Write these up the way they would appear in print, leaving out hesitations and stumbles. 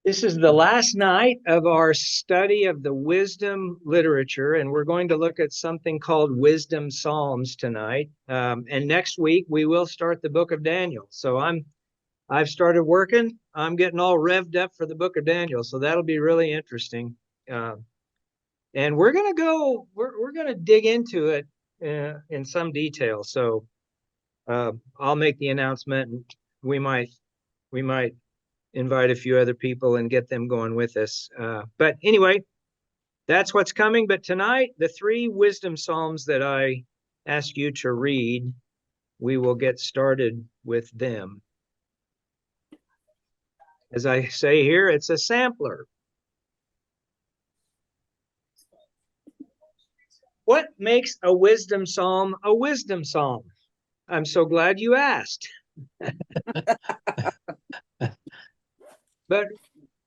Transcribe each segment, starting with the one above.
This is the last night of our study of the wisdom literature, and we're going to look at something called Wisdom Psalms tonight. And next week we will start the book of Daniel. So I've started working. I'm getting all revved up for the book of Daniel, so that'll be really interesting. And we're gonna dig into it in some detail. So I'll make the announcement, and we might invite a few other people and get them going with us. But anyway, that's what's coming. But tonight, the three wisdom psalms that I ask you to read, we will get started with them. As I say here, it's a sampler. What makes a wisdom psalm a wisdom psalm? I'm so glad you asked. But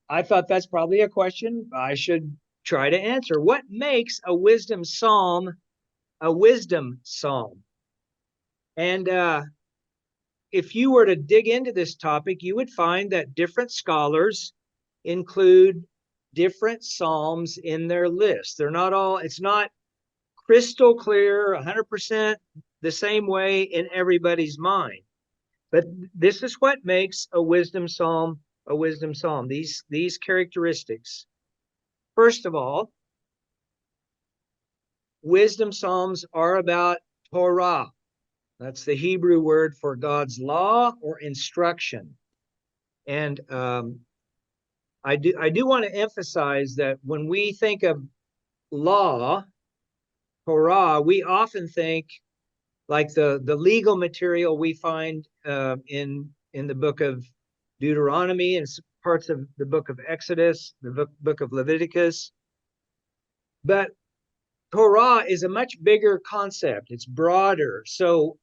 I thought that's probably a question I should try to answer. What makes a wisdom psalm a wisdom psalm? And if you were to dig into this topic, you would find that different scholars include different psalms in their list. It's not crystal clear, 100% the same way in everybody's mind. But this is what makes a wisdom psalm a wisdom psalm. These characteristics. First of all, wisdom psalms are about Torah. That's the Hebrew word for God's law or instruction. And I do want to emphasize that when we think of law, Torah, we often think like the legal material we find in the book of Deuteronomy and parts of the book of Exodus, the book of Leviticus. But Torah is a much bigger concept. It's broader. So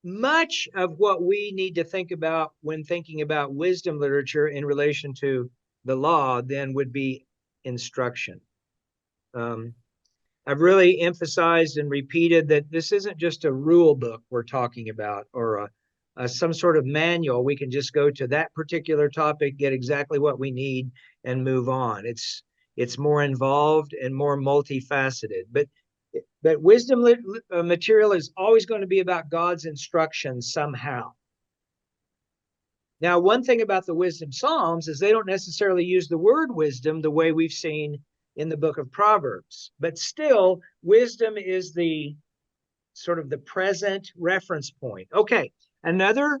much of what we need to think about when thinking about wisdom literature in relation to the law then would be instruction. I've really emphasized and repeated that this isn't just a rule book we're talking about or some sort of manual. We can just go to that particular topic, get exactly what we need, and move on. It's more involved and more multifaceted. But wisdom material is always going to be about God's instruction somehow. Now, one thing about the wisdom psalms is they don't necessarily use the word wisdom the way we've seen in the book of Proverbs, but still wisdom is the sort of the present reference point. Okay, another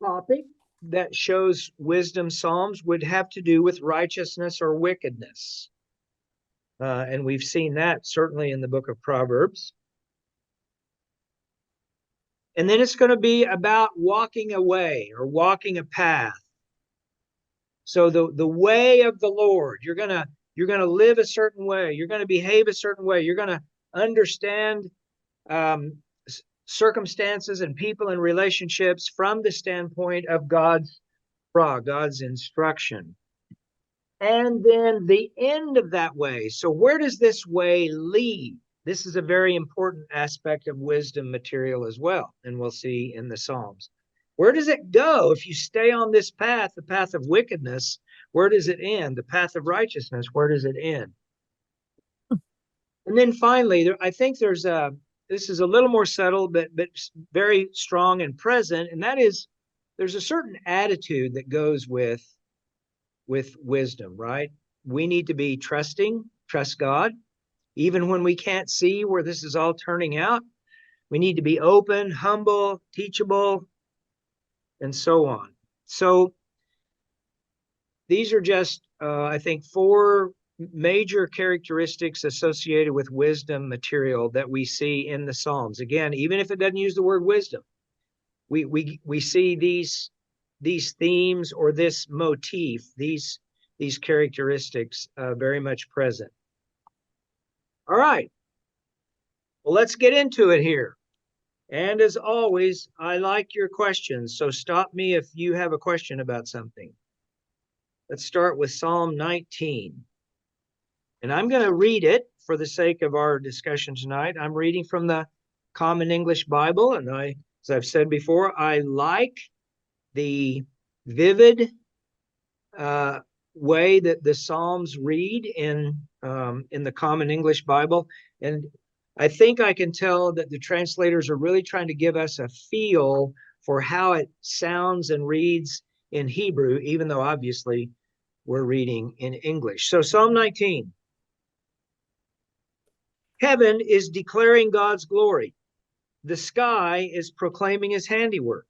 topic that shows wisdom psalms would have to do with righteousness or wickedness. And we've seen that certainly in the book of Proverbs. And then it's going to be about walking a way or walking a path. So the way of the Lord, you're going to live a certain way. You're going to behave a certain way. You're going to understand circumstances and people and relationships from the standpoint of God's instruction. And then the end of that way. So where does this way lead? This is a very important aspect of wisdom material as well, and we'll see in the Psalms. Where does it go if you stay on this path, the path of wickedness? Where does it end? The path of righteousness, where does it end? And then finally, I think this is a little more subtle, but very strong and present, and that is there's a certain attitude that goes with wisdom, right? We need to be trust God, even when we can't see where this is all turning out. We need to be open, humble, teachable, and so on. So these are just, I think, four major characteristics associated with wisdom material that we see in the Psalms. Again, even if it doesn't use the word wisdom, we see these themes or this motif, these characteristics very much present. All right. Well, let's get into it here. And as always, I like your questions, so stop me if you have a question about something. Let's start with Psalm 19. And I'm going to read it for the sake of our discussion tonight. I'm reading from the Common English Bible, and as I've said before, I like the vivid way that the Psalms read in the Common English Bible. And I think I can tell that the translators are really trying to give us a feel for how it sounds and reads in Hebrew, even though obviously we're reading in English. So Psalm 19. Heaven is declaring God's glory. The sky is proclaiming his handiwork.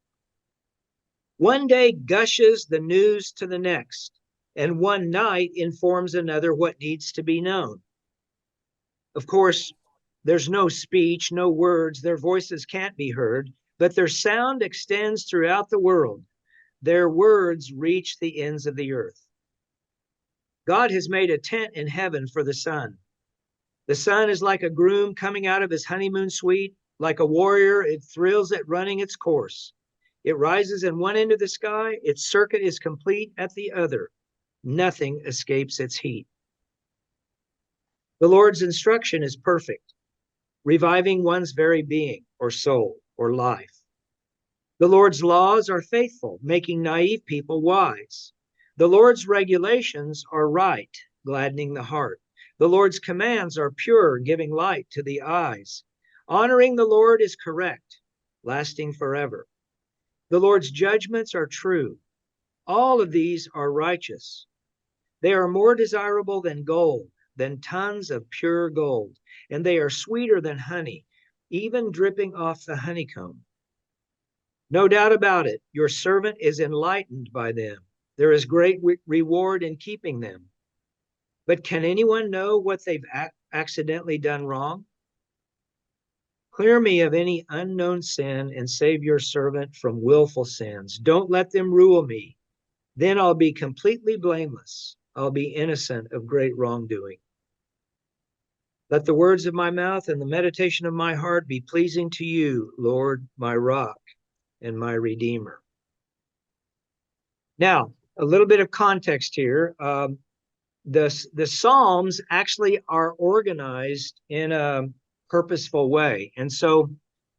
One day gushes the news to the next, and one night informs another what needs to be known. Of course, there's no speech, no words, their voices can't be heard, but their sound extends throughout the world. Their words reach the ends of the earth. God has made a tent in heaven for the sun. The sun is like a groom coming out of his honeymoon suite. Like a warrior, it thrills at running its course. It rises in one end of the sky. Its circuit is complete at the other. Nothing escapes its heat. The Lord's instruction is perfect, reviving one's very being or soul or life. The Lord's laws are faithful, making naive people wise. The Lord's regulations are right, gladdening the heart. The Lord's commands are pure, giving light to the eyes. Honoring the Lord is correct, lasting forever. The Lord's judgments are true. All of these are righteous. They are more desirable than gold, than tons of pure gold, and they are sweeter than honey, even dripping off the honeycomb. No doubt about it, your servant is enlightened by them. There is great reward in keeping them. But can anyone know what they've accidentally done wrong? Clear me of any unknown sin and save your servant from willful sins. Don't let them rule me. Then I'll be completely blameless. I'll be innocent of great wrongdoing. Let the words of my mouth and the meditation of my heart be pleasing to you, Lord, my rock and my redeemer. Now, a little bit of context here. The Psalms actually are organized in a purposeful way. And so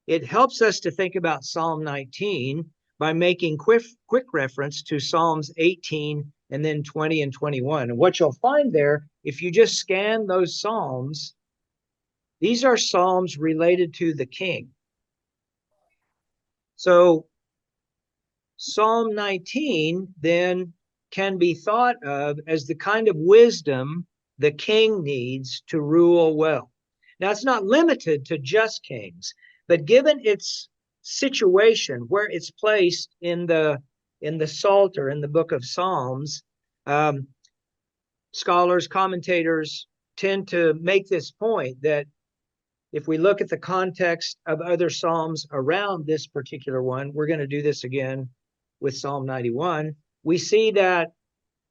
it helps us to think about Psalm 19 by making quick reference to Psalms 18 and then 20 and 21. And what you'll find there, if you just scan those Psalms, these are Psalms related to the king. So Psalm 19 then can be thought of as the kind of wisdom the king needs to rule well. Now, it's not limited to just kings, but given its situation, where it's placed in the Psalter, in the book of Psalms, scholars, commentators tend to make this point that if we look at the context of other Psalms around this particular one, we're going to do this again with Psalm 91, we see that,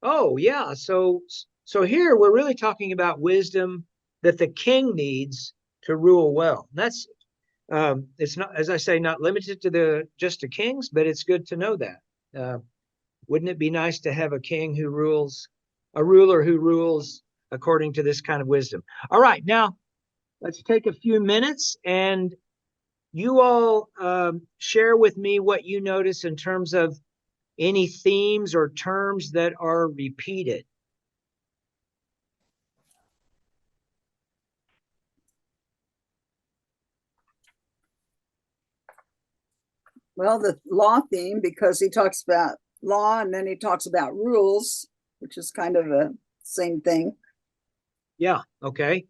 oh yeah, so here we're really talking about wisdom that the king needs to rule well. And that's it's not, as I say, not limited to just to kings, but it's good to know that. Wouldn't it be nice to have a ruler who rules according to this kind of wisdom? All right, now let's take a few minutes and you all share with me what you notice in terms of any themes or terms that are repeated. Well, the law theme, because he talks about law and then he talks about rules, which is kind of the same thing. Yeah, okay.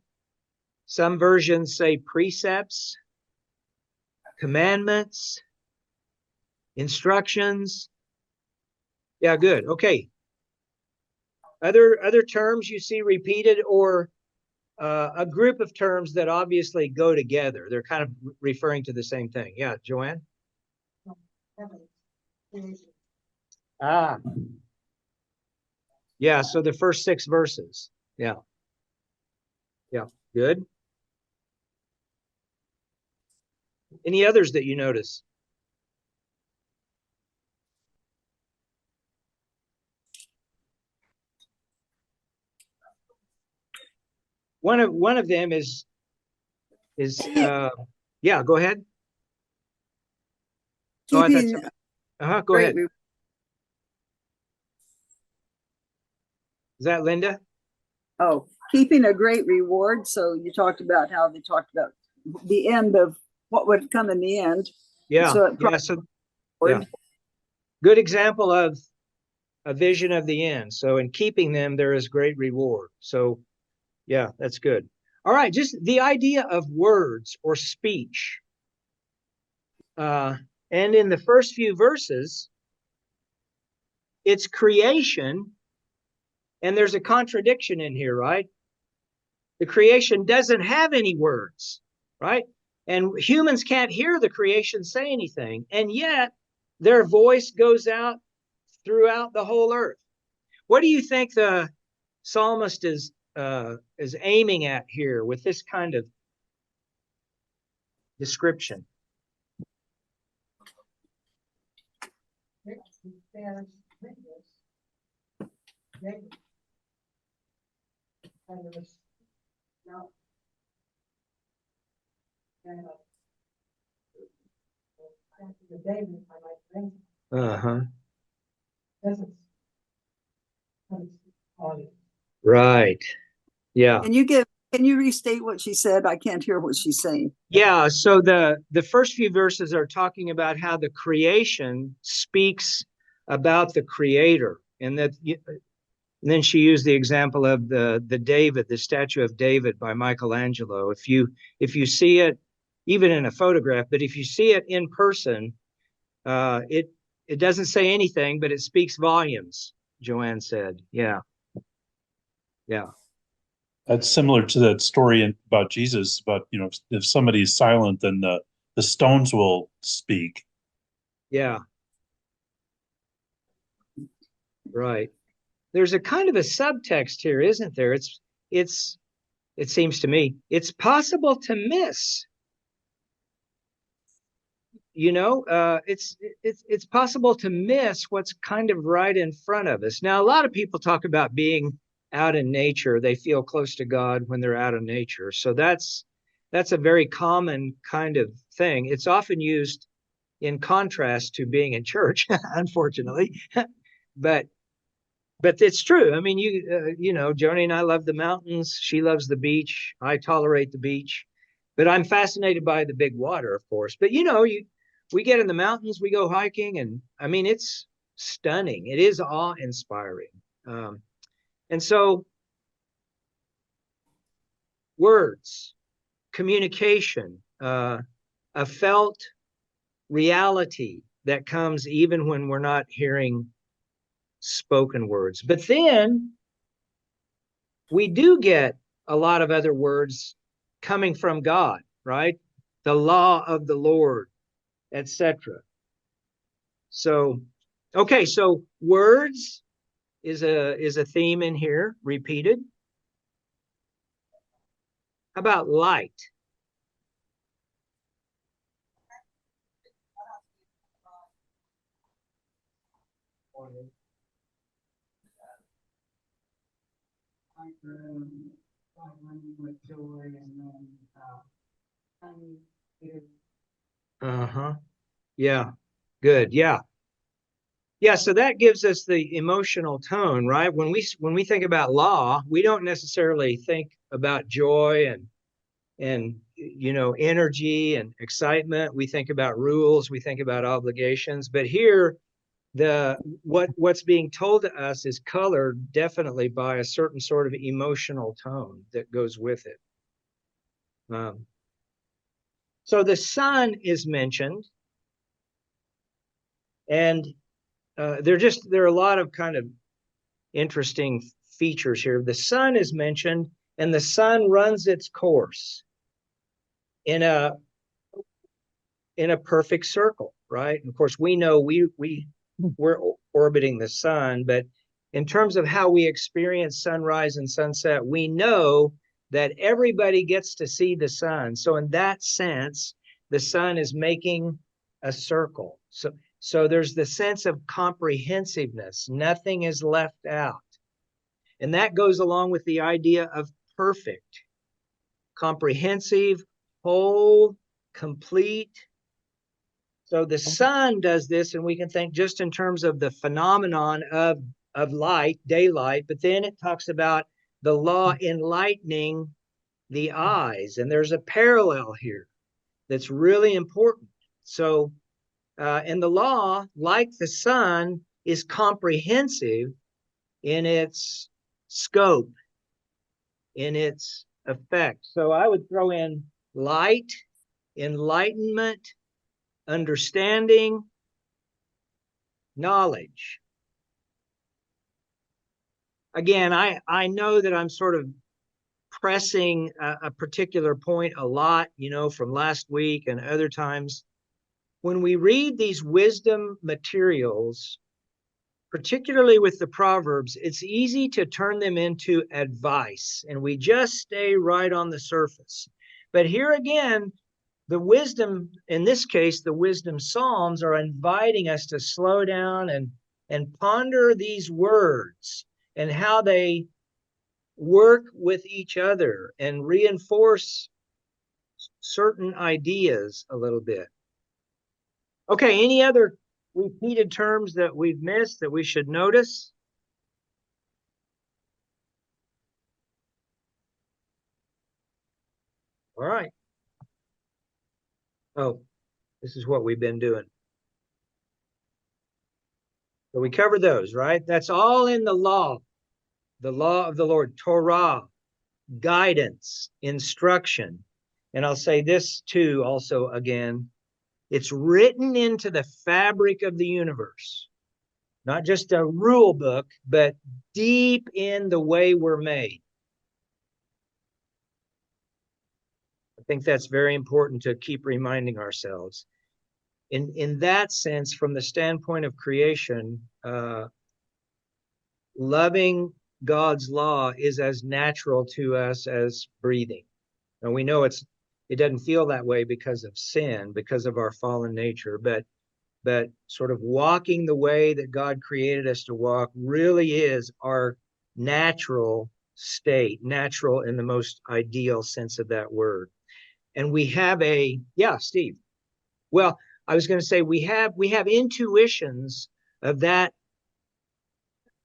Some versions say precepts, commandments, instructions. Yeah, good. Okay. Other terms you see repeated, or a group of terms that obviously go together. They're kind of referring to the same thing. Yeah, Joanne? Ah. Yeah, so the first 6 verses. Yeah. Yeah, good. Any others that you notice? One of them is yeah, go ahead. Keeping go ahead. Is that Linda? Oh, keeping a great reward. So you talked about how they talked about the end of what would come in the end. Yeah. So it Yeah. So yeah. Good example of a vision of the end. So in keeping them, there is great reward. So yeah, that's good. All right, just the idea of words or speech. And in the first few verses, it's creation, and there's a contradiction in here, right? The creation doesn't have any words, right? And humans can't hear the creation say anything, and yet their voice goes out throughout the whole earth. What do you think the psalmist is aiming at here with this kind of description? Uh-huh. Right. Yeah. Can you restate what she said? I can't hear what she's saying. Yeah, so the first few verses are talking about how the creation speaks about the creator, and then she used the example of the statue of David by Michelangelo. If you see it, even in a photograph, but if you see it in person, it doesn't say anything, but it speaks volumes. Joanne said, "Yeah, yeah, That's similar to that story about Jesus, about, if somebody is silent, then the stones will speak. yeah, right." There's a kind of a subtext here, isn't there? It seems to me, it's possible to miss. It's possible to miss what's kind of right in front of us. Now, a lot of people talk about being out in nature. They feel close to God when they're out in nature. So that's a very common kind of thing. It's often used in contrast to being in church, unfortunately. but it's true. I mean, Joni and I love the mountains. She loves the beach. I tolerate the beach, but I'm fascinated by the big water, of course. But we get in the mountains, we go hiking, and I mean, it's stunning. It is awe-inspiring. And so, words, communication, a felt reality that comes even when we're not hearing spoken words. But then we do get a lot of other words coming from God, right? The law of the Lord, etc. So, okay, so words is a theme in here, repeated. How about light? Uh-huh. Yeah. Good. Yeah. Yeah, so that gives us the emotional tone, right? When we think about law, we don't necessarily think about joy and energy and excitement. We think about rules, we think about obligations, but here what's being told to us is colored definitely by a certain sort of emotional tone that goes with it. So the sun is mentioned, and there are a lot of kind of interesting features here. The sun is mentioned, and the sun runs its course in a perfect circle, right? And of course, we know we're orbiting the sun, but in terms of how we experience sunrise and sunset, we know that everybody gets to see the sun. So in that sense, the sun is making a circle. So there's the sense of comprehensiveness. Nothing is left out. And that goes along with the idea of perfect, comprehensive, whole, complete. So the sun does this, and we can think just in terms of the phenomenon of of light, daylight, but then it talks about the law enlightening the eyes. And there's a parallel here that's really important. So, and the law, like the sun, is comprehensive in its scope, in its effect. So I would throw in light, enlightenment, understanding, knowledge. Again, I know that I'm sort of pressing a particular point a lot, from last week and other times. When we read these wisdom materials, particularly with the Proverbs, it's easy to turn them into advice, and we just stay right on the surface. But here again, the wisdom, in this case, the wisdom Psalms are inviting us to slow down and ponder these words and how they work with each other and reinforce certain ideas a little bit. Okay, any other repeated terms that we've missed that we should notice? All right. Oh, this is what we've been doing. So we covered those, right? That's all in the law of the Lord, Torah, guidance, instruction. And I'll say this too, also again, it's written into the fabric of the universe, not just a rule book, but deep in the way we're made. I think that's very important to keep reminding ourselves. In that sense, from the standpoint of creation, loving God's law is as natural to us as breathing. And we know it doesn't feel that way because of sin, because of our fallen nature, but sort of walking the way that God created us to walk really is our natural state, natural in the most ideal sense of that word. And we have Steve. Well, I was going to say we have intuitions of that.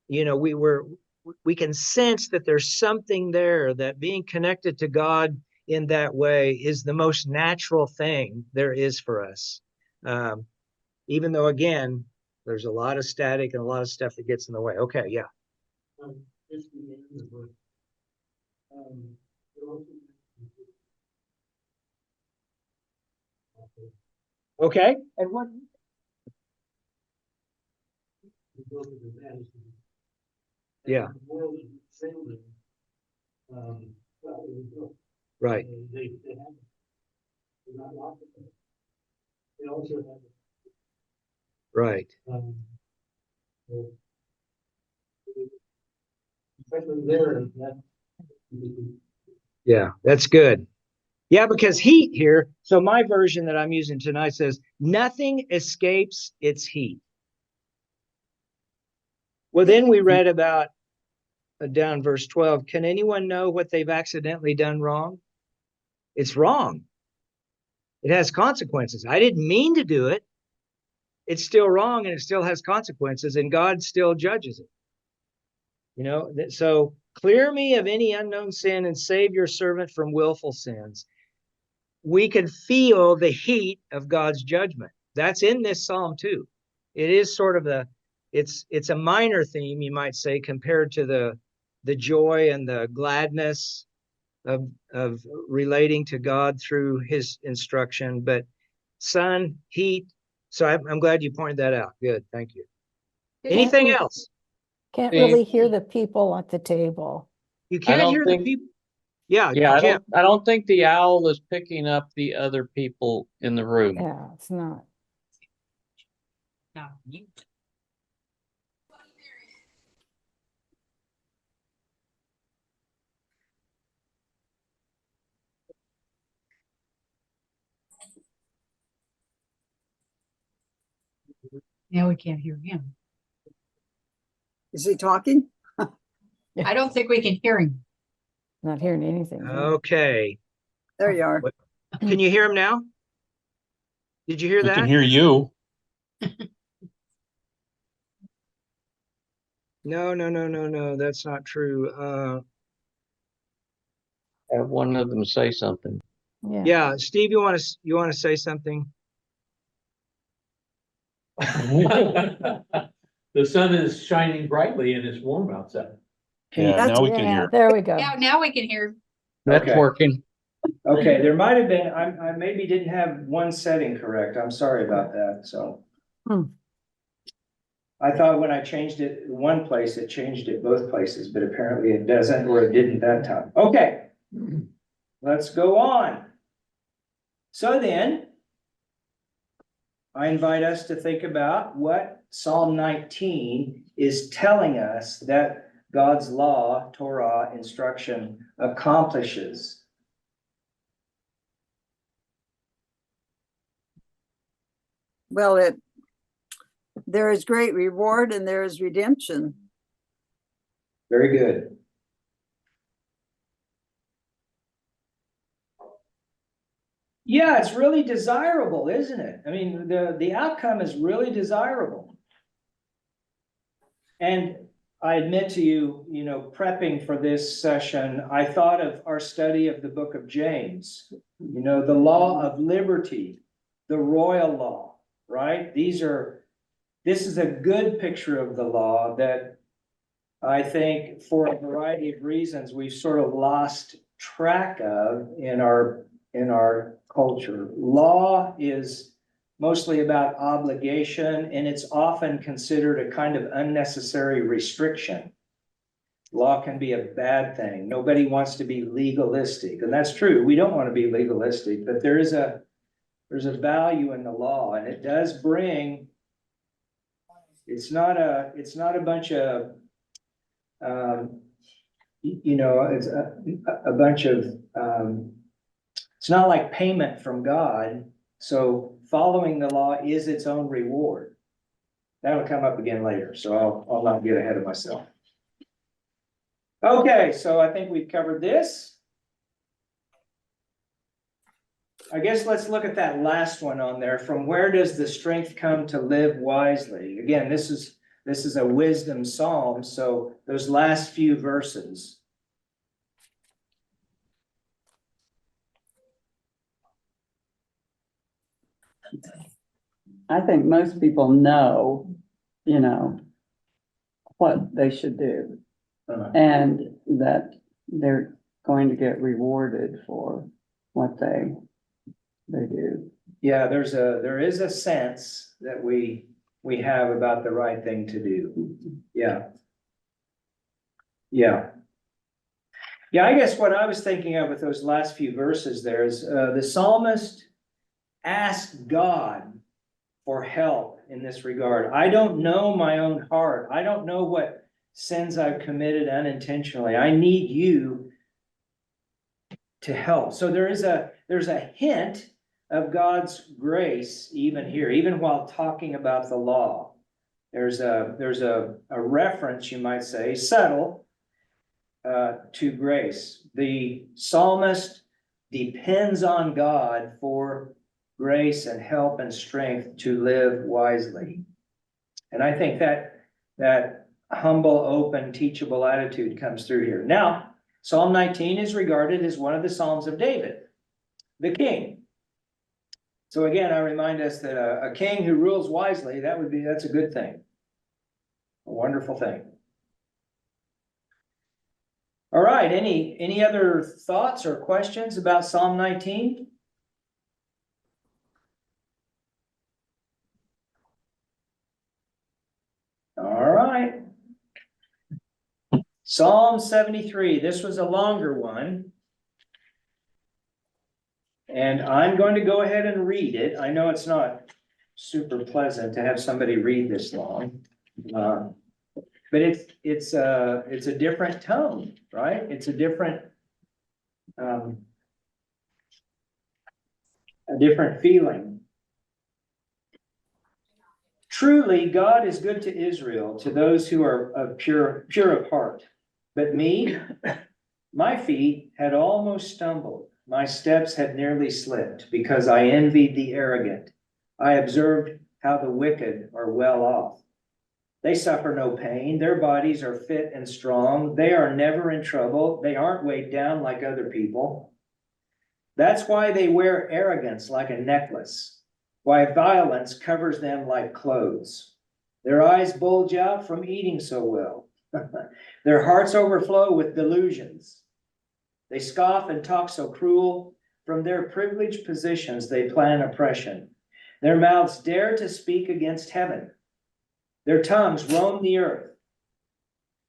We can sense that there's something there, that being connected to God in that way is the most natural thing there is for us. Even though, again, there's a lot of static and a lot of stuff that gets in the way. Okay, yeah. Okay, and what? Yeah. Right. Right. Yeah, that's good. Yeah, because heat here, so my version that I'm using tonight says, nothing escapes its heat. Well, then we read about down verse 12, can anyone know what they've accidentally done wrong? It's wrong. It has consequences. I didn't mean to do it. It's still wrong and it still has consequences, and God still judges it. So clear me of any unknown sin and save your servant from willful sins. We can feel the heat of God's judgment. That's in this psalm too. It is sort of it's a minor theme, you might say, compared to the joy and the gladness of relating to God through his instruction. But sun, heat. So I'm glad you pointed that out. Good, thank you. Anything else? Can't really hear the people at the table. You can't hear the people. Yeah, Jim. I don't think the owl is picking up the other people in the room. Yeah, it's not. No. Now we can't hear him. Is he talking? I don't think we can hear him. Not hearing anything. Okay. There you are. Can you hear him now? Did you hear We that? can hear you. No, that's not true. Have one of them say something. Yeah. Yeah, Steve, you want to say something? The sun is shining brightly and it's warm outside. Yeah, That's- now we can Yeah, hear. there we go. Now we can hear. That's Okay. working. Okay, there might have been, I maybe didn't have one setting correct. I'm sorry about that, so. Hmm. I thought when I changed it one place, it changed it both places, but apparently it doesn't, or it didn't that time. Okay. Let's go on. So then, I invite us to think about what Psalm 19 is telling us that God's law, Torah, instruction accomplishes. Well, there is great reward and there is redemption. Very good. Yeah, it's really desirable, isn't it? I mean, the outcome is really desirable. And I admit to you, prepping for this session, I thought of our study of the book of James, the law of liberty, the royal law, right? This is a good picture of the law that I think for a variety of reasons, we've sort of lost track of in our culture. Law is mostly about obligation, and it's often considered a kind of unnecessary restriction. Law can be a bad thing. Nobody wants to be legalistic, and that's true. We don't want to be legalistic, but there's a value in the law, and it does bring. It's not a bunch of, it's a bunch of. It's not like payment from God. So following the law is its own reward. That'll come up again later, so I'll not get ahead of myself. Okay, so I think we've covered this. I guess let's look at that last one on there. From where does the strength come to live wisely? Again, this is a wisdom psalm, so those last few verses. I think most people know, what they should do and that they're going to get rewarded for what they do. Yeah, there is a sense that we have about the right thing to do. Yeah. Yeah. Yeah, I guess what I was thinking of with those last few verses there is the psalmist asked God for help in this regard. I don't know my own heart. I don't know what sins I've committed unintentionally. I need you to help. So there's a hint of God's grace even here, even while talking about the law. There's a reference, you might say, subtle, to grace. The psalmist depends on God for grace and help and strength to live wisely. And I think that humble, open, teachable attitude comes through here. Now, Psalm 19 is regarded as one of the Psalms of David, the king. So again, I remind us that a king who rules wisely, that's a good thing. A wonderful thing. All right, any other thoughts or questions about Psalm 19? All right. Psalm 73, this was a longer one. And I'm going to go ahead and read it. I know it's not super pleasant to have somebody read this long. But it's a different tone, right? It's a different feeling. Truly, God is good to Israel, to those who are pure of heart. But me, my feet had almost stumbled. My steps had nearly slipped because I envied the arrogant. I observed how the wicked are well off. They suffer no pain. Their bodies are fit and strong. They are never in trouble. They aren't weighed down like other people. That's why they wear arrogance like a necklace, why violence covers them like clothes. Their eyes bulge out from eating so well. Their hearts overflow with delusions. They scoff and talk so cruel. From their privileged positions, they plan oppression. Their mouths dare to speak against heaven. Their tongues roam the earth.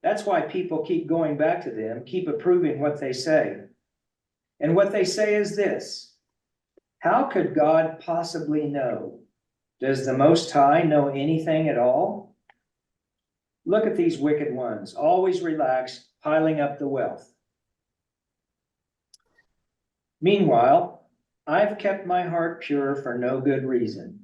That's why people keep going back to them, keep approving what they say. And what they say is this: how could God possibly know? Does the Most High know anything at all? Look at these wicked ones, always relaxed, piling up the wealth. Meanwhile, I've kept my heart pure for no good reason.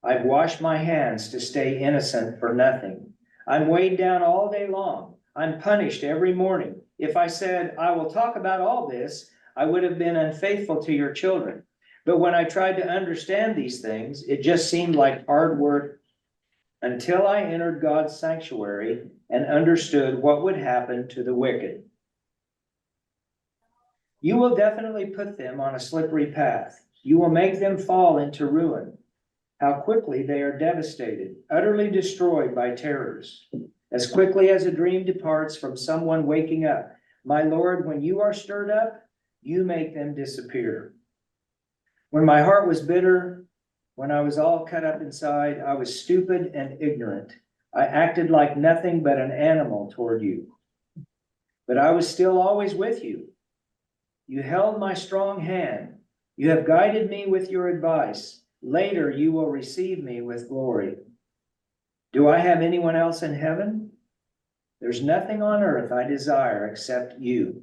I've washed my hands to stay innocent for nothing. I'm weighed down all day long. I'm punished every morning. If I said, I will talk about all this, I would have been unfaithful to your children. But when I tried to understand these things, it just seemed like hard work until I entered God's sanctuary and understood what would happen to the wicked. You will definitely put them on a slippery path. You will make them fall into ruin. How quickly they are devastated, utterly destroyed by terrors. As quickly as a dream departs from someone waking up, my Lord, when you are stirred up, you make them disappear. When my heart was bitter, when I was all cut up inside, I was stupid and ignorant. I acted like nothing but an animal toward you. But I was still always with you. You held my strong hand. You have guided me with your advice. Later, you will receive me with glory. Do I have anyone else in heaven? There's nothing on earth I desire except you.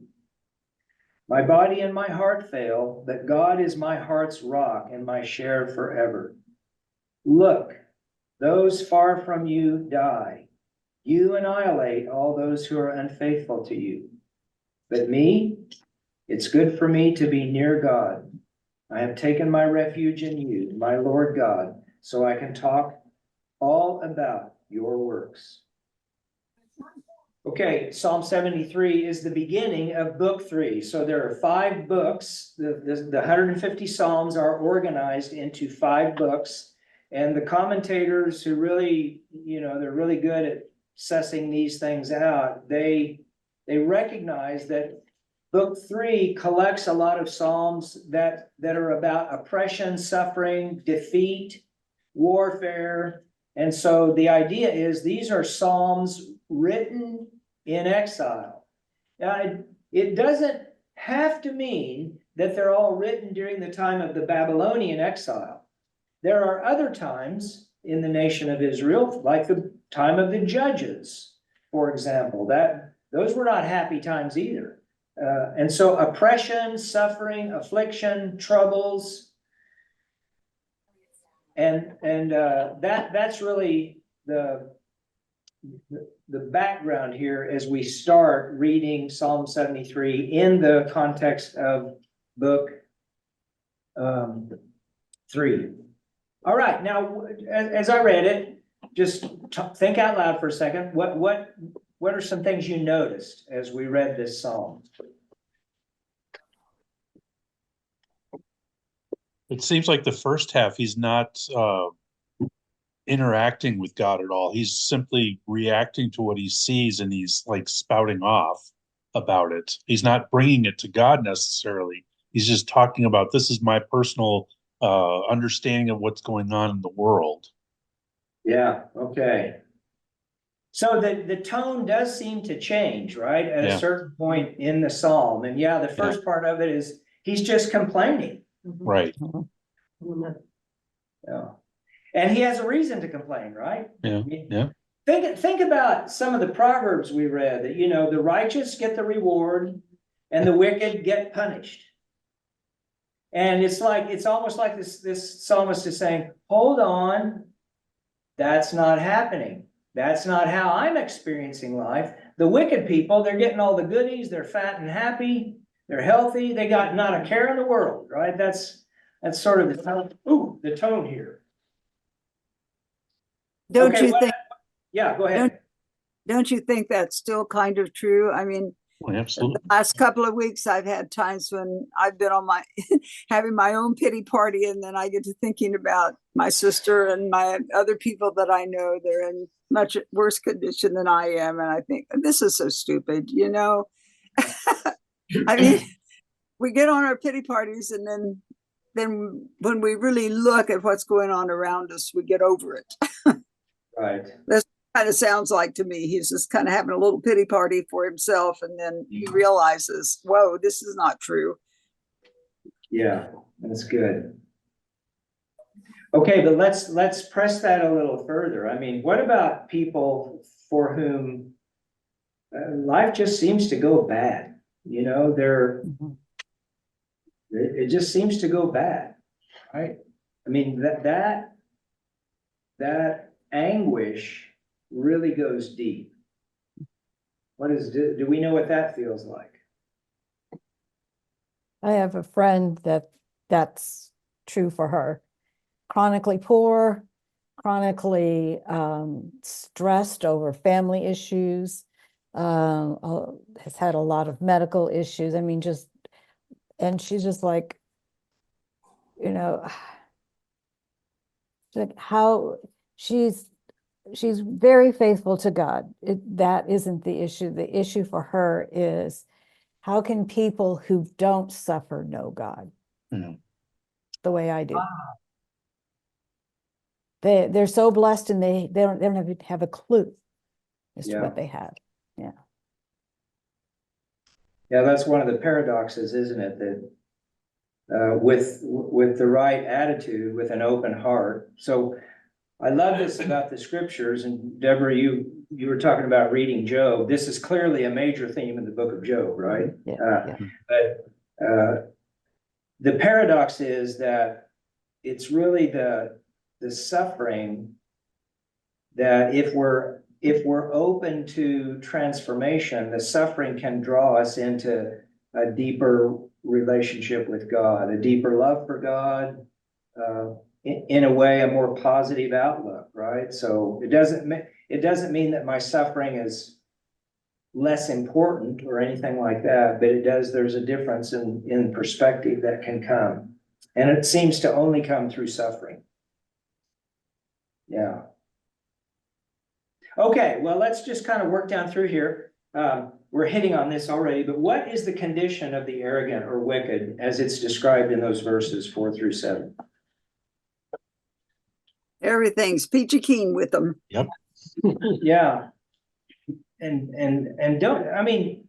My body and my heart fail, but God is my heart's rock and my share forever. Look, those far from you die. You annihilate all those who are unfaithful to you. But me, it's good for me to be near God. I have taken my refuge in you, my Lord God, so I can talk all about your works. Okay, Psalm 73 is the beginning of book 3. So there are 5 books. The 150 Psalms are organized into 5 books. And the commentators who really, they're really good at sussing these things out, they recognize that Book 3 collects a lot of Psalms that are about oppression, suffering, defeat, warfare. And so the idea is these are Psalms written in exile. Now, it doesn't have to mean that they're all written during the time of the Babylonian exile. There are other times in the nation of Israel, like the time of the Judges, for example, that those were not happy times either. And so oppression, suffering, affliction, troubles, and that's really the background here as we start reading Psalm 73 in the context of book 3. All right, now as I read it, just think out loud for a second. What are some things you noticed as we read this psalm? It seems like the first half, he's not interacting with God at all. He's simply reacting to what he sees, and he's like spouting off about it. He's not bringing it to God necessarily. He's just talking about, this is my personal understanding of what's going on in the world. Yeah, okay. So the tone does seem to change, right? At a certain point in the psalm. And the first part of it is he's just complaining. Right. Yeah. And he has a reason to complain, right? Yeah. Yeah. Think about some of the Proverbs we read that, the righteous get the reward and the wicked get punished. And it's almost like this psalmist is saying, hold on, that's not happening. That's not how I'm experiencing life. The wicked people, they're getting all the goodies, they're fat and happy, they're healthy, they got not a care in the world, right? That's sort of the tone here. Don't you think? Yeah, go ahead. Don't you think that's still kind of true? I mean, Oh, absolutely. the last couple of weeks, I've had times when I've been on my having my own pity party, and then I get to thinking about my sister and my other people that I know. They're in much worse condition than I am, and I think this is so stupid, you know. I mean, we get on our pity parties, and then when we really look at what's going on around us, we get over it. Right. That's kind of sounds like to me. He's just kind of having a little pity party for himself, and then he realizes, whoa, this is not true. Yeah, that's good. Okay, but let's press that a little further. I mean, what about people for whom life just seems to go bad? You know, it just seems to go bad, right? I mean, that anguish really goes deep. Do we know what that feels like? I have a friend that's true for her. Chronically poor, chronically stressed over family issues, has had a lot of medical issues. I mean, and she's just like, you know, like how she's very faithful to God. That isn't the issue. The issue for her is, how can people who don't suffer know God the way I do? They're so blessed, and they don't have a clue as to what they have. Yeah. Yeah, that's one of the paradoxes, isn't it? That with the right attitude, with an open heart. So I love this about the scriptures. And Deborah, you were talking about reading Job. This is clearly a major theme in the book of Job, right? Yeah. But the paradox is that it's really the suffering that if we're open to transformation, the suffering can draw us into a deeper relationship with God, a deeper love for God, in a way, a more positive outlook, right? So it doesn't mean that my suffering is less important or anything like that, but there's a difference in perspective that can come. And it seems to only come through suffering. Yeah. Okay, well, let's just kind of work down through here. We're hitting on this already, but what is the condition of the arrogant or wicked as it's described in those verses 4-7? Everything's peachy keen with them. Yep. Yeah. And don't, I mean,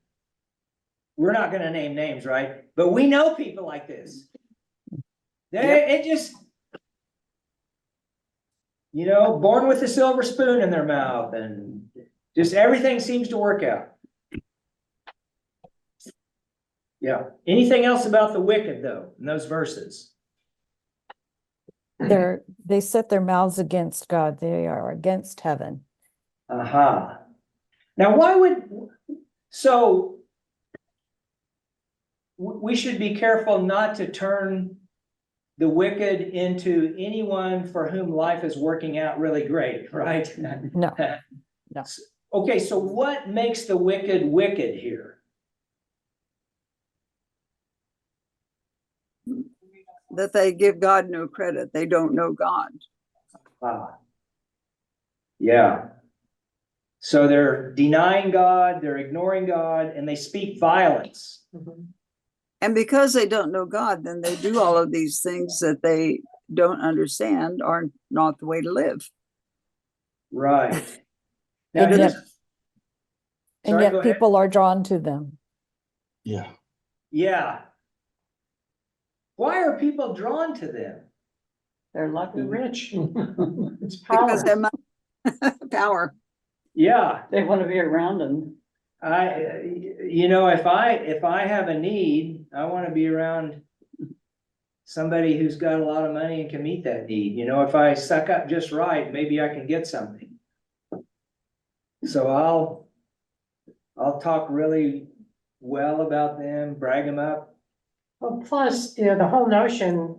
we're not going to name names, right? But we know people like this. It just, you know, born with a silver spoon in their mouth, and just everything seems to work out. Yeah. Anything else about the wicked, though, in those verses? They set their mouths against God. They are against heaven. Aha. Now, we should be careful not to turn the wicked into anyone for whom life is working out really great, right? No. Okay, so what makes the wicked wicked here? That they give God no credit. They don't know God. Yeah. So they're denying God, they're ignoring God, and they speak violence. And because they don't know God, then they do all of these things that they don't understand are not the way to live. Right. Now, And yet people are drawn to them. Yeah. Yeah. Why are people drawn to them? They're lucky rich. It's Because power. they're power. Yeah. They want to be around them. If I have a need, I want to be around somebody who's got a lot of money and can meet that need. You know, if I suck up just right, maybe I can get something. So I'll talk really well about them, brag them up. Well, plus, the whole notion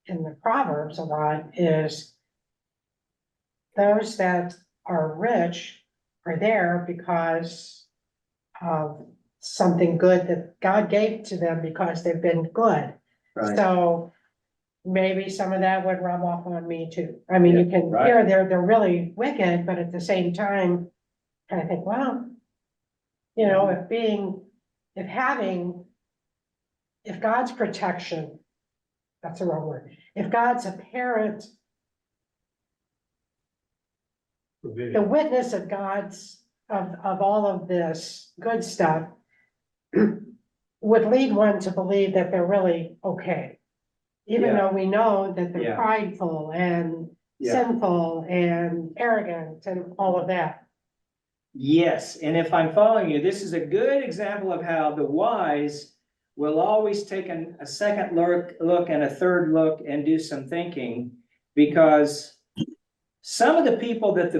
in the Proverbs a lot is those that are rich are there because of something good that God gave to them because they've been good. Right. So maybe some of that would rub off on me too. I mean, you Yeah, can right. hear they're really wicked, but at the same time, kind of think, well, you know, if God's protection, that's the wrong word, if God's apparent, the witness of of all of this good stuff would lead one to believe that they're really okay. Even Yeah. though we know that they're Yeah. prideful and Yeah. sinful and arrogant and all of that. Yes, and if I'm following you, this is a good example of how the wise will always take a second look and a third look and do some thinking, because some of the people that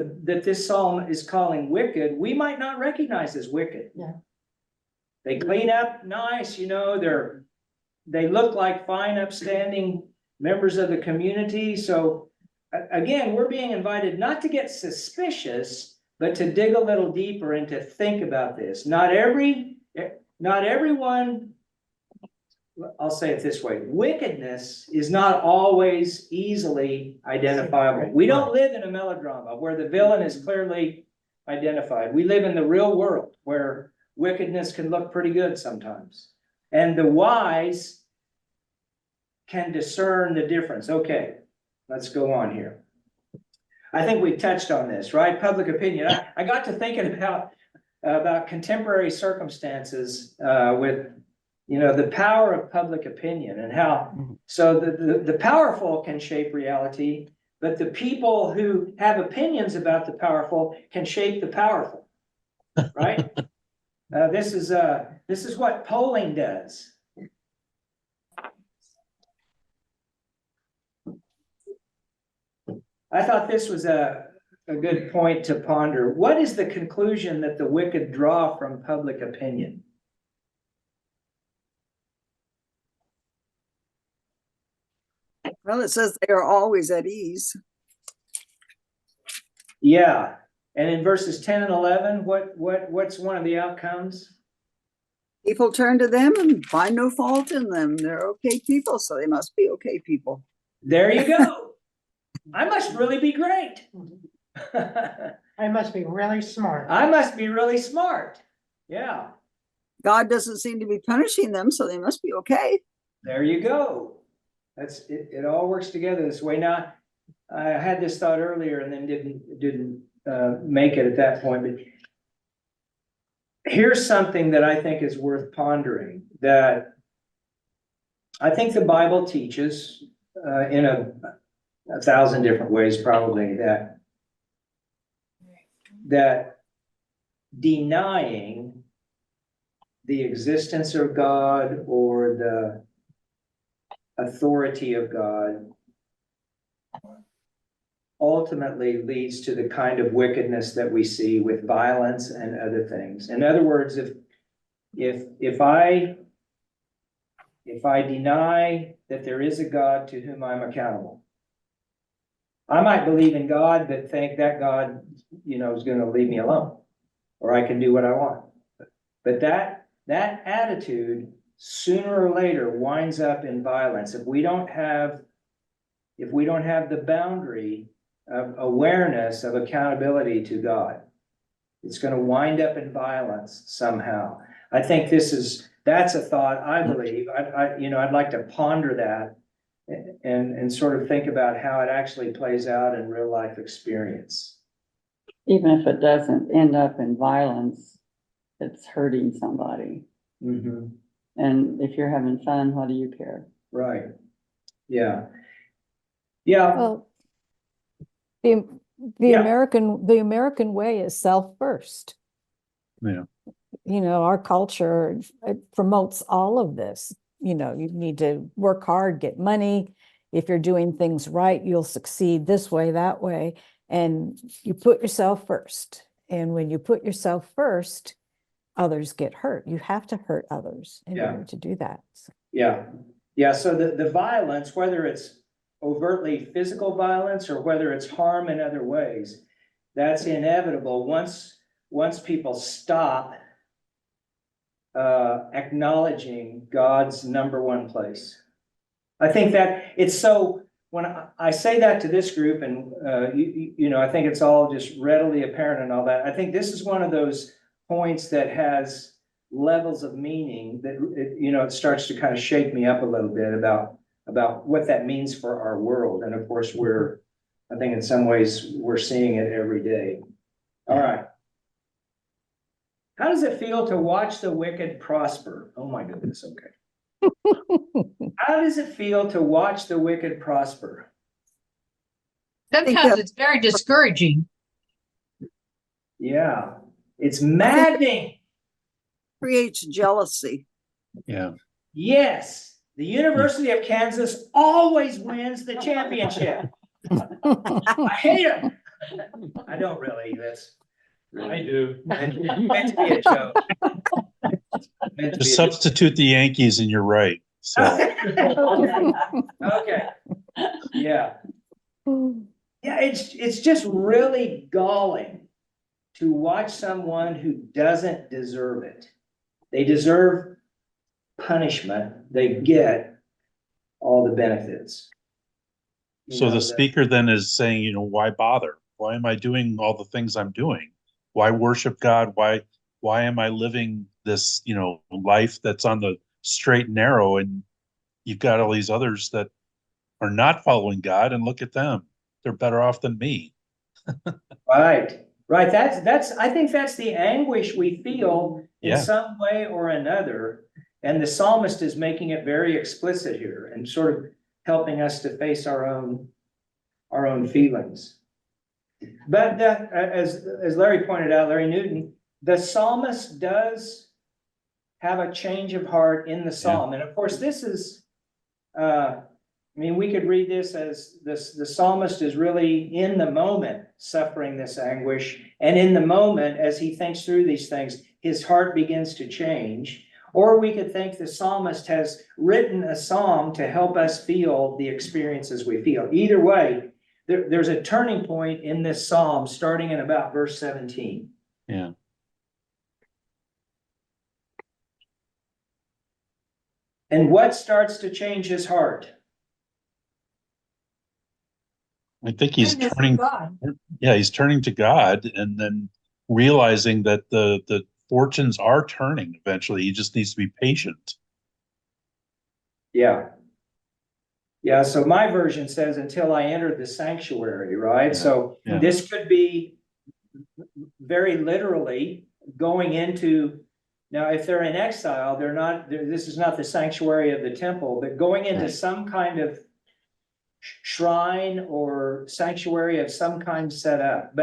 this psalm is calling wicked, we might not recognize as wicked. Yeah. They clean up nice, you know, they look like fine, upstanding members of the community. So again, we're being invited not to get suspicious, but to dig a little deeper and to think about this. Not everyone, I'll say it this way, wickedness is not always easily identifiable. We don't live in a melodrama where the villain is clearly identified. We live in the real world where wickedness can look pretty good sometimes. And the wise can discern the difference. Okay, let's go on here. I think we touched on this, right? Public opinion. I got to thinking about contemporary circumstances with, you know, the power of public opinion and how, so the powerful can shape reality, but the people who have opinions about the powerful can shape the powerful, right? This is what polling does. I thought this was a good point to ponder. What is the conclusion that the wicked draw from public opinion? Well, it says they are always at ease. Yeah, and in verses 10 and 11, what's one of the outcomes? People turn to them and find no fault in them. They're okay people, so they must be okay people. There you go. I must really be great. I must be really smart. I must be really smart. Yeah, God doesn't seem to be punishing them, so they must be okay. there you go. That's it. It all works together this way. Now, I had this thought earlier and then didn't make it at that point. But here's something that I think is worth pondering. That I think the Bible teaches in a 1,000 different ways, probably, that denying the existence of God or the authority of God ultimately leads to the kind of wickedness that we see with violence and other things. In other words, if I deny that there is a God to whom I'm accountable, I might believe in God, but think that God, you know, is going to leave me alone, or I can do what I want. But that attitude sooner or later winds up in violence. If we don't have the boundary of awareness of accountability to God, it's going to wind up in violence somehow. I think that's a thought I believe. I'd like to ponder that and sort of think about how it actually plays out in real life experience. Even if it doesn't end up in violence, it's hurting somebody. Mm-hmm. And if you're having fun, what do you care? Right. Yeah. Yeah. Well, the Yeah. American way is self first. Yeah. You know, our culture, it promotes all of this. You know, you need to work hard, get money. If you're doing things right, you'll succeed this way, that way. And you put yourself first. And when you put yourself first, others get hurt. You have to hurt others in Yeah. order to do that. So, Yeah. Yeah. So the violence, whether it's overtly physical violence or whether it's harm in other ways, that's inevitable once people stop acknowledging God's number one place. I think that it's so, when I say that to this group, and you know, I think it's all just readily apparent and all that. I think this is one of those points that has levels of meaning that it starts to kind of shake me up a little bit about what that means for our world. And of course, I think in some ways we're seeing it every day. All right. How does it feel to watch the wicked prosper? Oh my goodness. Okay. How does it feel to watch the wicked prosper? Sometimes it's very discouraging. Yeah, it's maddening. Creates jealousy. Yeah. Yes, the University of Kansas always wins the championship. I hate them. I don't really. That's I do. meant to be a joke. Meant to be Just a joke. substitute the Yankees and you're right. So Okay. Yeah. Yeah, it's just really galling to watch someone who doesn't deserve it. They deserve punishment. They get all the benefits. so the speaker then is saying, you know, why bother? Why am I doing all the things I'm doing? Why worship God? Why am I living this, you know, life that's on the straight and narrow? And you've got all these others that are not following God, and look at them. They're better off than me. Right. That's I think that's the anguish we feel in Yeah. some way or another. And the psalmist is making it very explicit here and sort of helping us to face our own feelings. But as Larry pointed out, Larry Newton, the psalmist does have a change of heart in the psalm. And of course, this is, I mean, we could read this as the psalmist is really in the moment suffering this anguish. And in the moment, as he thinks through these things, his heart begins to change. Or we could think the psalmist has written a psalm to help us feel the experiences we feel. Either way, there's a turning point in this psalm starting in about verse 17. Yeah. And what starts to change his heart? I think he's Goodness of turning, God. yeah, he's turning to God and then realizing that the fortunes are turning eventually. He just needs to be patient. Yeah. Yeah, so my version says until I entered the sanctuary, right? Yeah, So yeah. this could be very literally going into, now if they're in exile, this is not the sanctuary of the temple, but going into Right. some kind of shrine or sanctuary of some kind set up.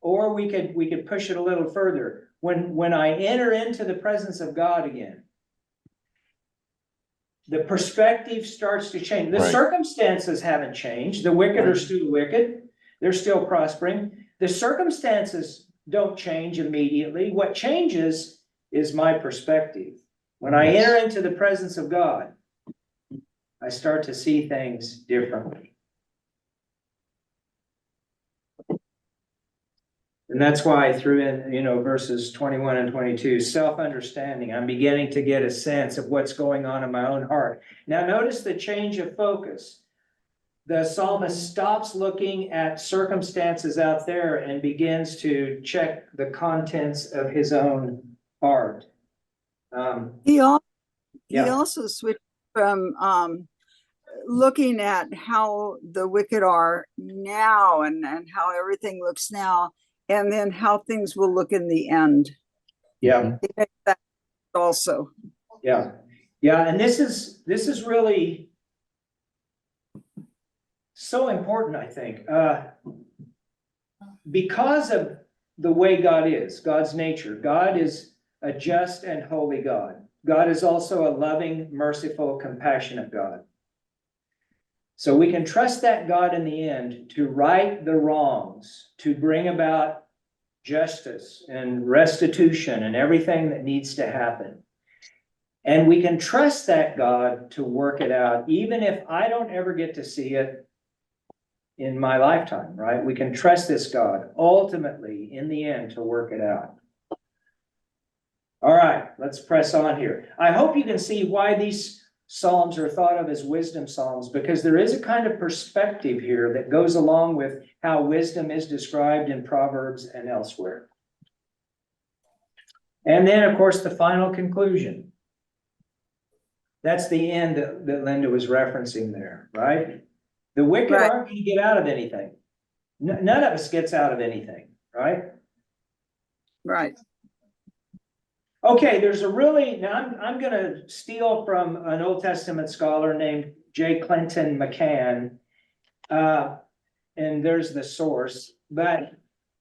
Or we could push it a little further. When I enter into the presence of God again, the perspective starts to change. The Right. circumstances haven't changed. The wicked are still wicked. They're still prospering. The circumstances don't change immediately. What changes is my perspective. When I Yes. enter into the presence of God, I start to see things differently. And that's why I threw in, verses 21 and 22, self-understanding. I'm beginning to get a sense of what's going on in my own heart. Now, notice the change of focus. The psalmist stops looking at circumstances out there and begins to check the contents of his own heart. He Yeah. also switched from looking at how the wicked are now and how everything looks now, and then how things will look in the end. Yeah. He makes that also. Yeah. Yeah. And this is really so important, I think, because of the way God is, God's nature. God is a just and holy God. God is also a loving, merciful, compassionate God. So we can trust that God in the end to right the wrongs, to bring about justice and restitution and everything that needs to happen. And we can trust that God to work it out, even if I don't ever get to see it, in my lifetime, right? We can trust this God ultimately in the end to work it out. All right, let's press on here. I hope you can see why these Psalms are thought of as wisdom Psalms, because there is a kind of perspective here that goes along with how wisdom is described in Proverbs and elsewhere. And then, of course, the final conclusion. That's the end that Linda was referencing there, right? The wicked Right. aren't going to get out of anything. None of us gets out of anything, right? Right. Okay, there's a really, now I'm gonna steal from an Old Testament scholar named J. Clinton McCann. And there's the source, but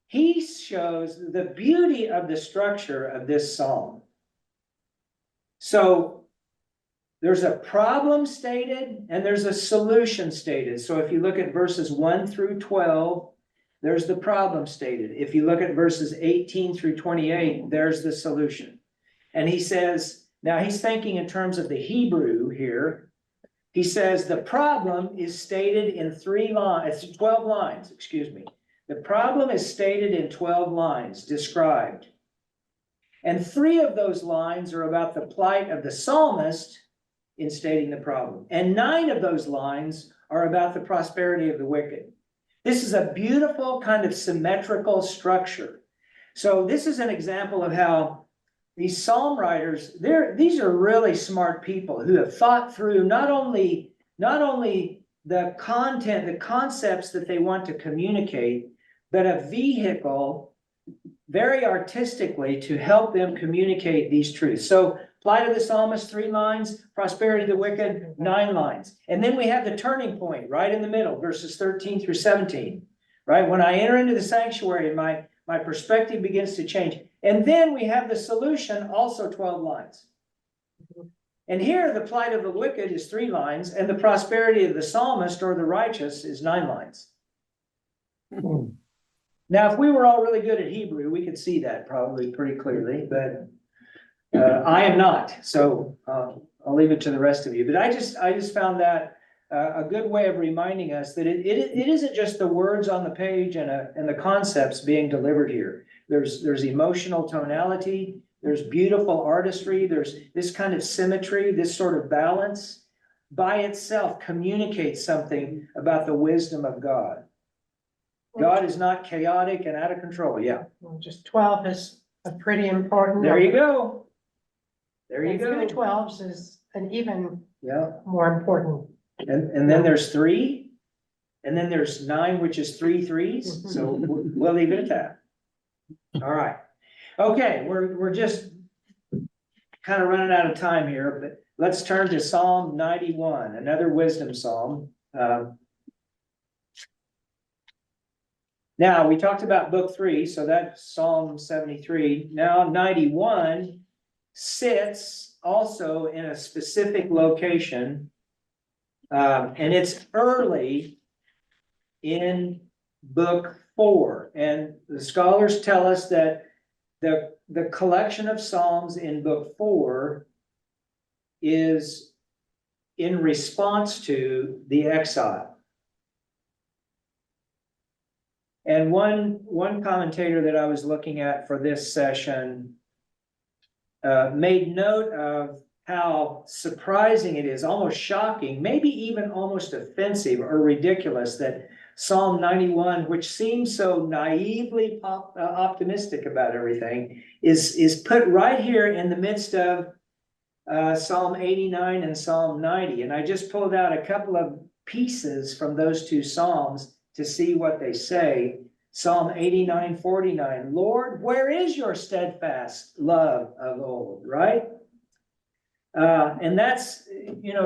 he shows the beauty of the structure of this psalm. So there's a problem stated and there's a solution stated. So if you look at verses 1 through 12, there's the problem stated. If you look at verses 18 through 28, there's the solution. And he says, now he's thinking in terms of the Hebrew here. He says the problem is stated in 12 lines, excuse me. The problem is stated in 12 lines, described. And 3 of those lines are about the plight of the psalmist in stating the problem. And 9 of those lines are about the prosperity of the wicked. This is a beautiful kind of symmetrical structure. So this is an example of how these psalm writers, these are really smart people who have thought through not only the content, the concepts that they want to communicate, but a vehicle very artistically to help them communicate these truths. So plight of the psalmist, 3 lines, prosperity of the wicked, 9 lines. And then we have the turning point right in the middle, verses 13 through 17, right? When I enter into the sanctuary, my perspective begins to change. And then we have the solution, also 12 lines. And here the plight of the wicked is 3 lines, and the prosperity of the psalmist or the righteous is 9 lines. Now, if we were all really good at Hebrew, we could see that probably pretty clearly, but I am not. So I'll leave it to the rest of you. But I just found that a good way of reminding us that it isn't just the words on the page and the concepts being delivered here. There's emotional tonality, there's beautiful artistry, there's this kind of symmetry, this sort of balance by itself communicates something about the wisdom of God. God is not chaotic and out of control. Yeah. Well, just 12 is a pretty important. There you number. go. There you And go. 2 12s is an even Yeah. more important. And then there's 3, and then there's 9, which is 3 threes. So we'll leave it at that. All right. Okay, we're just kind of running out of time here, but let's turn to Psalm 91, another wisdom psalm. Now, we talked about book 3, so that's Psalm 73. Now 91 sits also in a specific location, and it's early in book 4. And the scholars tell us that the collection of Psalms in book 4 is in response to the exile. And one commentator that I was looking at for this session made note of how surprising it is, almost shocking, maybe even almost offensive or ridiculous that Psalm 91, which seems so naively optimistic about everything, is put right here in the midst of Psalm 89 and Psalm 90. And I just pulled out a couple of pieces from those 2 Psalms to see what they say. Psalm 89:49, Lord, where is your steadfast love of old, right? And that's,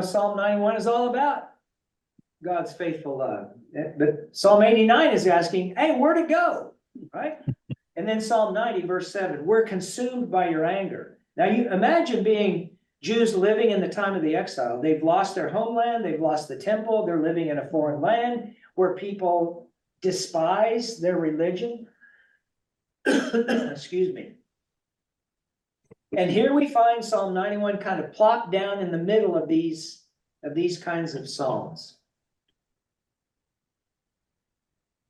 Psalm 91 is all about God's faithful love. But Psalm 89 is asking, hey, where'd it go, right? And then Psalm 90, verse 7, we're consumed by your anger. Now you imagine being Jews living in the time of the exile. They've lost their homeland, they've lost the temple, they're living in a foreign land where people despise their religion. Excuse me. And here we find Psalm 91 kind of plopped down in the middle of these kinds of psalms.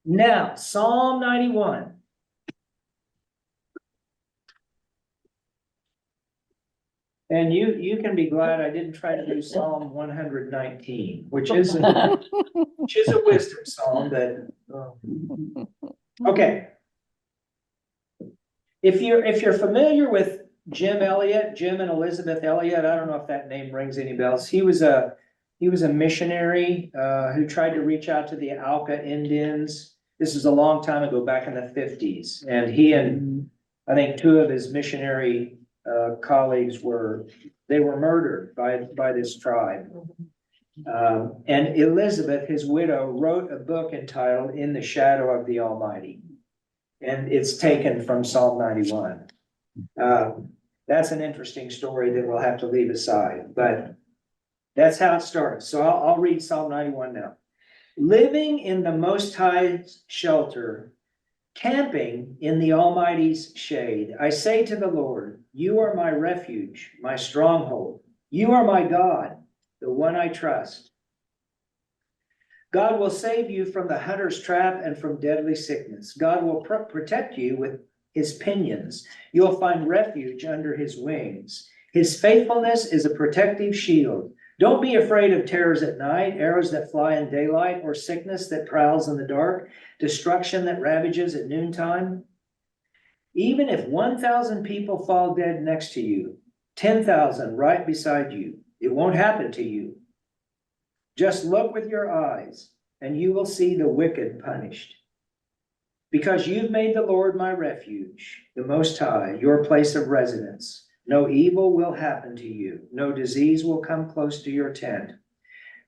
Now, Psalm 91. And you can be glad I didn't try to do Psalm 119, which is a wisdom psalm, but okay. If you're familiar with Jim and Elizabeth Elliot, I don't know if that name rings any bells. He was a missionary who tried to reach out to the Auca Indians. This is a long time ago, back in the 50s, and he and I think two of his missionary colleagues were murdered by this tribe. And Elizabeth, his widow, wrote a book entitled In the Shadow of the Almighty. And it's taken from Psalm 91. That's an interesting story that we'll have to leave aside, but that's how it starts. So I'll read Psalm 91 now. Living in the Most High's shelter, camping in the Almighty's shade, I say to the Lord, you are my refuge, my stronghold. You are my God, the one I trust. God will save you from the hunter's trap and from deadly sickness. God will protect you with his pinions. You'll find refuge under his wings. His faithfulness is a protective shield. Don't be afraid of terrors at night, arrows that fly in daylight, or sickness that prowls in the dark, destruction that ravages at noontime. Even if 1,000 people fall dead next to you, 10,000 right beside you, it won't happen to you. Just look with your eyes, and you will see the wicked punished. Because you've made the Lord my refuge, the Most High, your place of residence. No evil will happen to you. No disease will come close to your tent.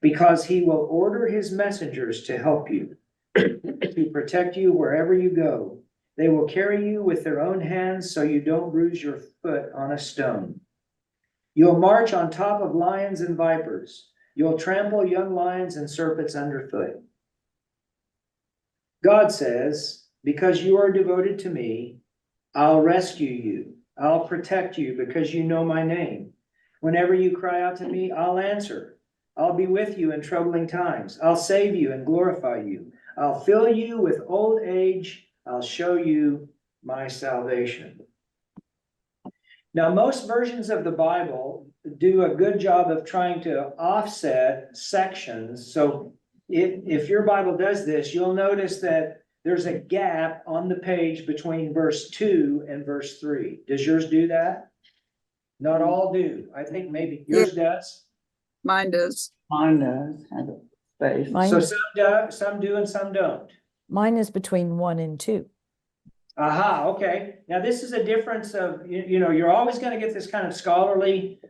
Because he will order his messengers to help you, to protect you wherever you go. They will carry you with their own hands so you don't bruise your foot on a stone. You'll march on top of lions and vipers. You'll trample young lions and serpents underfoot. God says, because you are devoted to me, I'll rescue you. I'll protect you because you know my name. Whenever you cry out to me, I'll answer. I'll be with you in troubling times. I'll save you and glorify you. I'll fill you with old age. I'll show you my salvation. Now, most versions of the Bible do a good job of trying to offset sections. So if your Bible does this, you'll notice that there's a gap on the page between verse 2 and verse 3. Does yours do that? Not all do. I think maybe yours does. Mine does. Mine does have a space. Mine So is, some do and some don't. mine is between 1 and 2. Aha, okay. Now this is a difference of, you know, you're always going to get this kind of scholarly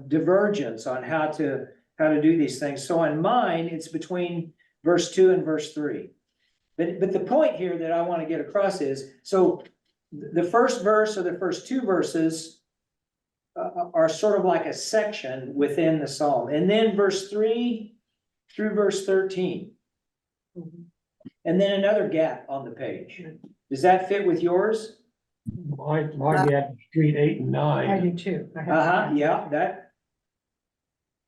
divergence on how to do these things. So on mine, it's between verse 2 and verse 3. But the point here that I want to get across is, so the first verse or the first two verses are sort of like a section within the psalm. And then verse 3 through verse 13. And then another gap on the page. Does that fit with yours? Mine got between 8 and I 9. do too. I have Uh-huh, yeah,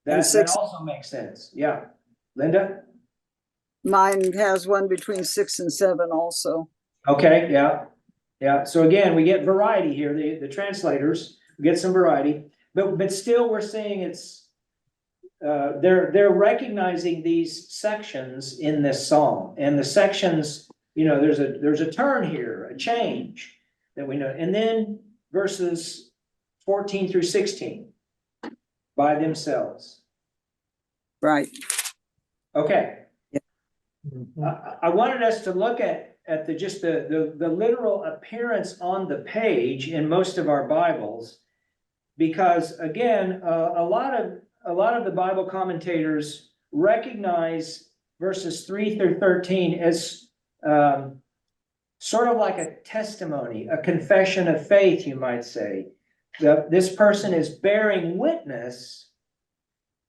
that six. also makes sense. Yeah. Linda? Mine has one between 6 and 7 also. Okay, yeah. Yeah. So again, we get variety here. The translators get some variety, but still we're seeing it's they're recognizing these sections in this psalm, and the sections, you know, there's a turn here, a change that we know. And then verses 14 through 16 by themselves. Right. Okay. Mm-hmm. I wanted us to look at the literal appearance on the page in most of our Bibles, because again, a lot of the Bible commentators recognize verses 3 through 13 as sort of like a testimony, a confession of faith, you might say. This person is bearing witness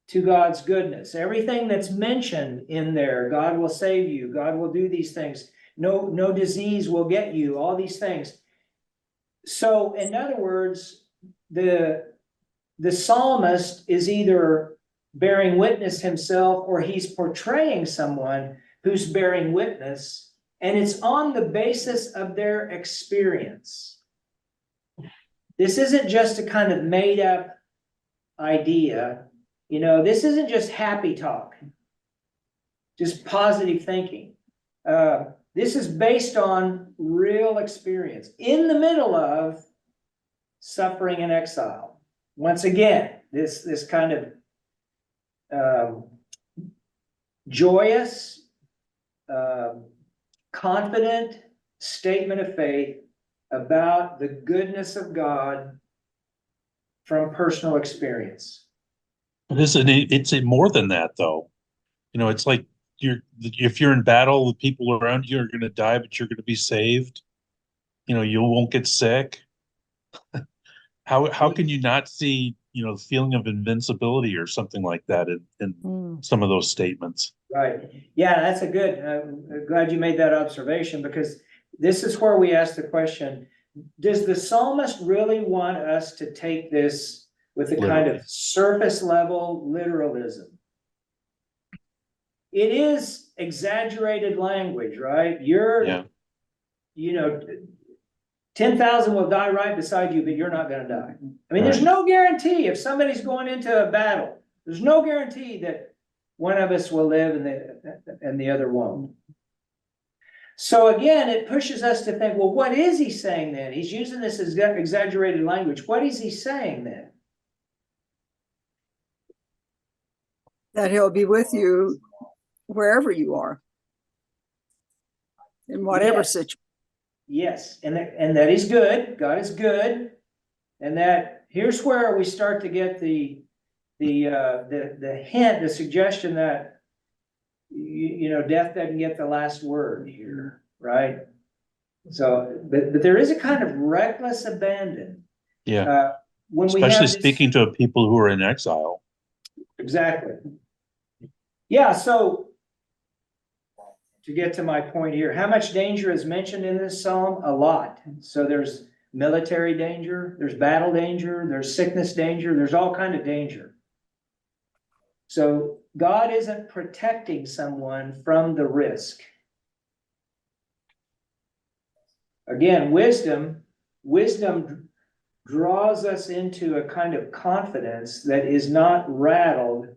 to God's goodness. Everything that's mentioned in there, God will save you, God will do these things, no disease will get you, all these things. So in other words, the psalmist is either bearing witness himself, or he's portraying someone who's bearing witness And it's on the basis of their experience. This isn't just a kind of made up idea. You know, this isn't just happy talk, just positive thinking. This is based on real experience in the middle of suffering and exile. Once again, this kind of joyous, confident statement of faith about the goodness of God from personal experience. But it's more than that, though. You know, it's like if you're in battle, the people around you are going to die, but you're going to be saved. You know, you won't get sick. How can you not see, you know, the feeling of invincibility or something like that in some of those statements? Right. Yeah, that's a good, glad you made that observation, because this is where we ask the question, does the psalmist really want us to take this with a kind of surface level literalism? It is exaggerated language, right? You know, 10,000 will die right beside you, but you're not going to die. I mean, there's no guarantee if somebody's going into a battle, there's no guarantee that one of us will live and the other won't. So again, it pushes us to think, well, what is he saying then? He's using this as exaggerated language. What is he saying then? That he'll be with you wherever you are, in whatever Yes. situation. Yes, and that he's good. God is good, and that here's where we start to get the hint, the suggestion that you know, death doesn't get the last word here, right? So, but there is a kind of reckless abandon. Yeah. When Especially we have this, speaking to people who are in exile. exactly. Yeah, so to get to my point here, how much danger is mentioned in this psalm? A lot. So there's military danger, there's battle danger, there's sickness danger, there's all kind of danger. So God isn't protecting someone from the risk. Again, wisdom draws us into a kind of confidence that is not rattled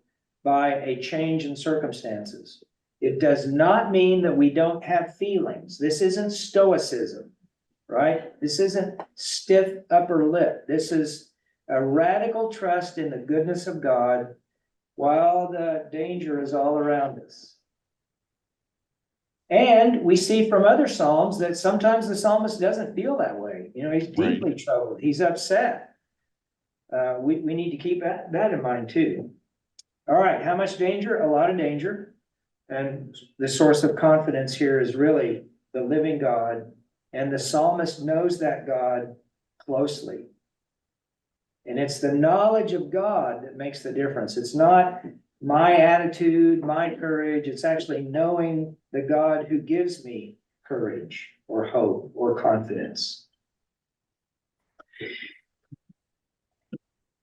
by a change in circumstances. It does not mean that we don't have feelings. This isn't stoicism, right? This isn't stiff upper lip. This is a radical trust in the goodness of God while the danger is all around us. And we see from other Psalms that sometimes the psalmist doesn't feel that way. You know, he's deeply troubled. He's upset. We need to keep that in mind too. All right, how much danger? A lot of danger. And the source of confidence here is really the living God. And the psalmist knows that God closely. And it's the knowledge of God that makes the difference. It's not my attitude, my courage. It's actually knowing the God who gives me courage or hope or confidence.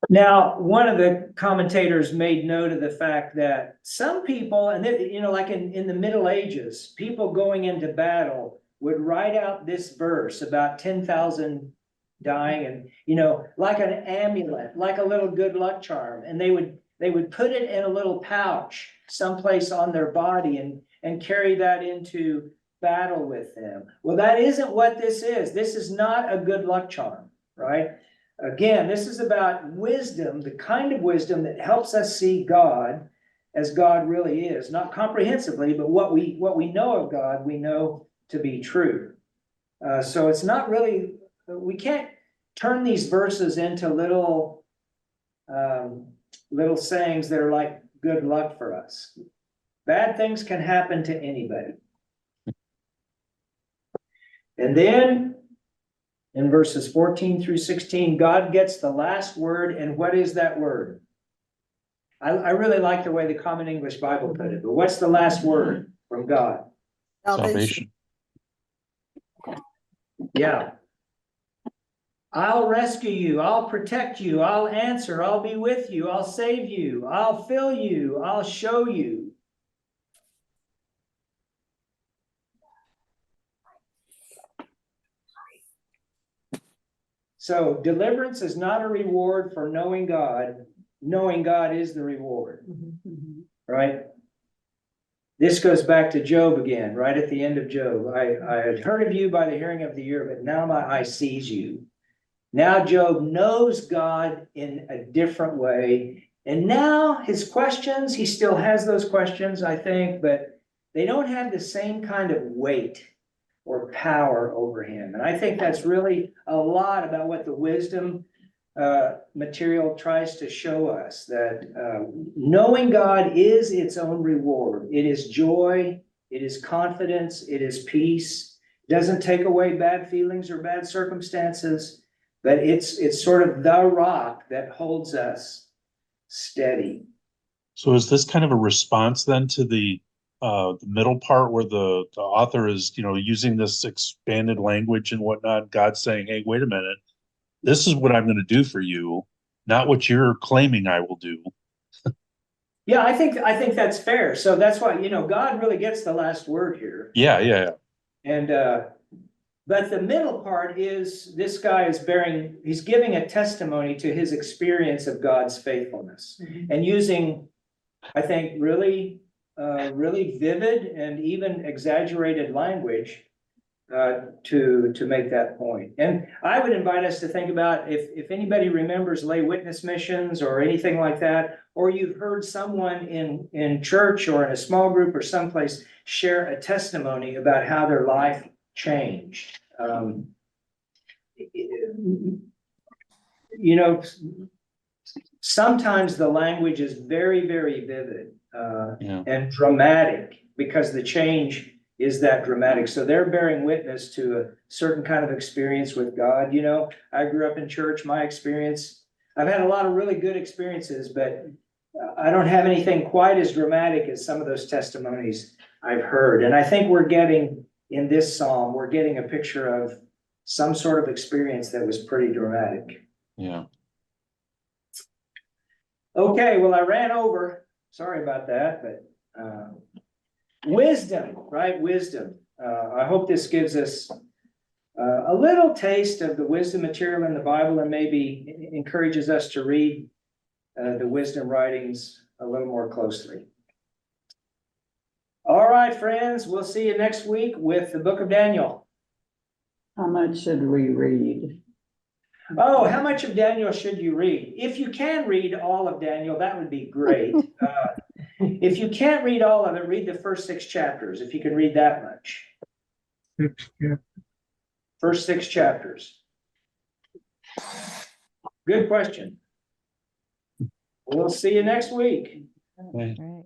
Now, one of the commentators made note of the fact that some people, and you know, like in the Middle Ages, people going into battle would write out this verse about 10,000 dying, and you know, like an amulet, like a little good luck charm, and they would put it in a little pouch someplace on their body and carry that into battle with them. Well, that isn't what this is. This is not a good luck charm, right? Again, this is about wisdom, the kind of wisdom that helps us see God as God really is, not comprehensively, but what we know of God, we know to be true. So it's not really, we can't turn these verses into little sayings that are like good luck for us. Bad things can happen to anybody. And then in verses 14 through 16, God gets the last word. And what is that word? I really like the way the Common English Bible put it, but what's the last word from God? Salvation. Yeah. I'll rescue you. I'll protect you. I'll answer. I'll be with you. I'll save you. I'll fill you. I'll show you. So deliverance is not a reward for knowing God. Knowing God is the reward, right? This goes back to Job again, right at the end of Job. I had heard of you by the hearing of the ear, but now my eye sees you. Now Job knows God in a different way. And now his questions, he still has those questions, I think, but they don't have the same kind of weight or power over him. And I think that's really a lot about what the wisdom material tries to show us, that knowing God is its own reward. It is joy, it is confidence, it is peace. It doesn't take away bad feelings or bad circumstances, but it's sort of the rock that holds us steady. So is this kind of a response then to the middle part where the author is, using this expanded language and whatnot, God saying, hey, wait a minute, this is what I'm going to do for you, not what you're claiming I will do. Yeah, I think that's fair. So that's why, God really gets the last word here. Yeah. And but the middle part is this guy is he's giving a testimony to his experience of God's faithfulness and using, I think, really vivid and even exaggerated language to make that point. And I would invite us to think about if anybody remembers lay witness missions or anything like that, or you've heard someone in church or in a small group or someplace share a testimony about how their life changed. Sometimes the language is very, very vivid and dramatic because the change is that dramatic. So they're bearing witness to a certain kind of experience with God. I grew up in church. My experience, I've had a lot of really good experiences, but I don't have anything quite as dramatic as some of those testimonies I've heard. And I think in this psalm, we're getting a picture of some sort of experience that was pretty dramatic. Yeah. Okay, well, I ran over. Sorry about that, but wisdom, right? Wisdom. I hope this gives us a little taste of the wisdom material in the Bible and maybe encourages us to read the wisdom writings a little more closely. All right, friends, we'll see you next week with the book of Daniel. How much should we read? Oh, how much of Daniel should you read? If you can read all of Daniel, that would be great. If you can't read all of it, read the first 6 chapters, if you can read that much. First 6 chapters. Good question. We'll see you next week. Right. Right.